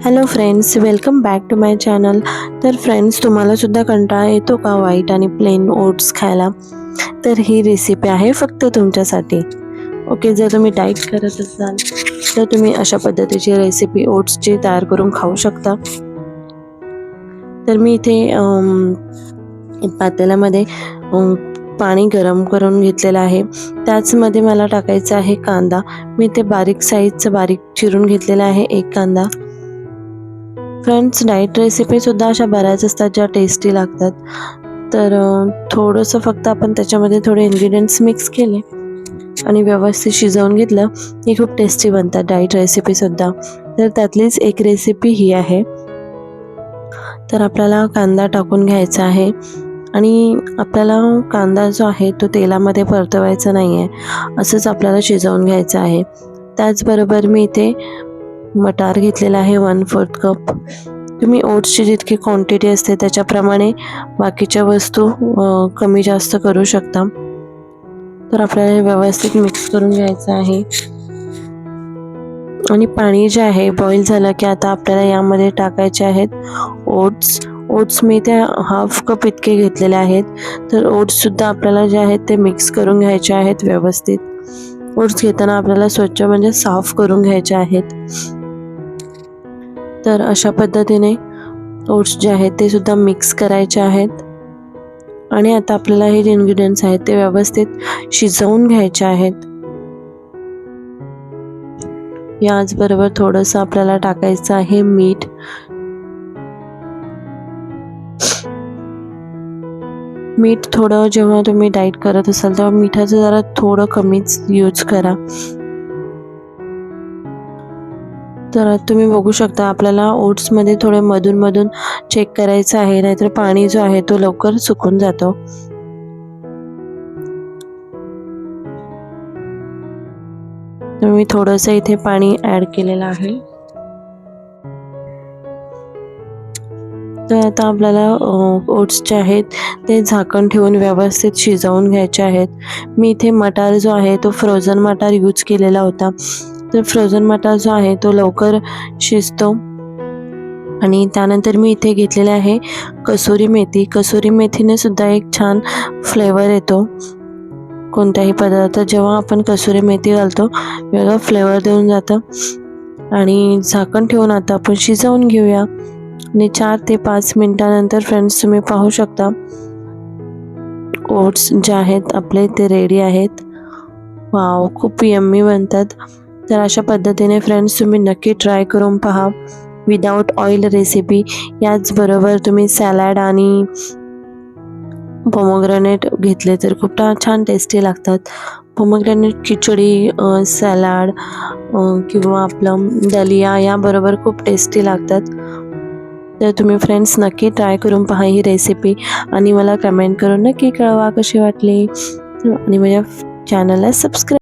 Hello friends, welcome back to my channel. तर friends, तुम्हाला सुद्धा कंटाळा येतो का व्हाईट आणि प्लेन ओट्स खायला? तर ही रेसिपी आहे फक्त तुमच्यासाठी. ओके, जर तुम्ही डाईट करत असाल तर तुम्ही अशा पद्धतीची रेसिपी ओट्सची तयार करून खाऊ शकता. तर मी इथे पातेल्यामध्ये पाणी गरम करून घेतलेलं आहे. त्याचमध्ये मला टाकायचं आहे कांदा. मी ते बारीक साईजचं बारीक चिरून घेतलेला आहे एक कांदा. फ्रेंड्स, डाईट रेसिपीसुद्धा अशा बऱ्याच असतात ज्या टेस्टी लागतात. तर थोडंसं फक्त आपण त्याच्यामध्ये थोडे इन्ग्रेडियंट्स मिक्स केले आणि व्यवस्थित शिजवून घेतलं की खूप टेस्टी बनतात डाईट रेसिपीसुद्धा. तर त्यातलीच एक रेसिपी ही आहे. तर आपल्याला कांदा टाकून घ्यायचा आहे आणि आपल्याला कांदा जो आहे तो तेलामध्ये परतवायचा नाही आहे, असंच आपल्याला शिजवून घ्यायचं आहे. त्याचबरोबर मी इथे मटार घेतलेला आहे 1/4 कप. तुम्ही ओट्सची जितकी क्वांटिटी असते त्याच्याप्रमाणे बाकीच्या वस्तू कमी जास्त करू शकता. तर आपल्याला हे व्यवस्थित मिक्स करून घ्यायचं आहे आणि पाणी जे आहे बॉईल झालं की आता आपल्याला यामध्ये टाकायचे आहेत ओट्स मी ते 1/2 कप इतके घेतलेले आहेत. तर ओट्ससुद्धा आपल्याला जे आहेत ते मिक्स करून घ्यायचे आहेत व्यवस्थित. ओट्स घेताना आपल्याला स्वच्छ म्हणजे साफ करून घ्यायचे आहेत. तर अशा पद्धतीने ओट्स जे आहेत ते सुद्धा मिक्स करायचे आहेत आणि आता आपल्याला हे जे इन्ग्रेडियंट्स आहेत ते व्यवस्थित शिजवून घ्यायचे आहेत. याचबरोबर थोडंसं आपल्याला टाकायचं आहे मीठ. मीठ थोडं जेव्हा तुम्ही डाईट करत असाल तेव्हा मिठाचं जरा थोडं कमीच यूज करा. तर तुम्ही बघू शकता आपल्याला ओट्समध्ये थोडे मधून चेक करायचं आहे, नाहीतर पाणी जो आहे तो लवकर सुकून जातो. तर मी थोडंसं इथे पाणी ॲड केलेलं आहे. तर आता आपल्याला ओट्स जे आहेत ते झाकण ठेवून व्यवस्थित शिजवून घ्यायचे आहेत. मी इथे मटार जो आहे तो फ्रोझन मटार यूज केलेला होता. तर फ्रोझन मटार जो आहे तो लवकर शिजतो. आणि त्यानंतर मी इथे घेतलेले आहे कसुरी मेथी. कसुरी मेथीने सुद्धा एक छान फ्लेवर येतो कोणत्याही पदार्थात. जेव्हा आपण कसुरी मेथी घालतो वेगळं फ्लेवर देऊन जातं. आणि झाकण ठेवून आता आपण शिजवून घेऊया आणि 4 ते 5 मिनिटानंतर फ्रेंड्स तुम्ही पाहू शकता ओट्स जे आहेत आपले ते रेडी आहेत. वाव, खूप यम्मी बनतात. तर अशा पद्धतीने फ्रेंड्स तुम्ही नक्की ट्राय करून पहा. Without oil recipe. याचबरोबर तुम्ही सॅलड आणि पोमोग्रेनेट घेतले तर खूप छान टेस्टी लागतात. पोमोग्रेनेट खिचडी, सॅलड किंवा आपलं दलिया याबरोबर खूप टेस्टी लागतात. तर तुम्ही फ्रेंड्स नक्की ट्राय करून पहा ही रेसिपी आणि मला कमेंट करून नक्की कळवा कशी वाटली आणि माझ्या चॅनलला सबस्क्राईब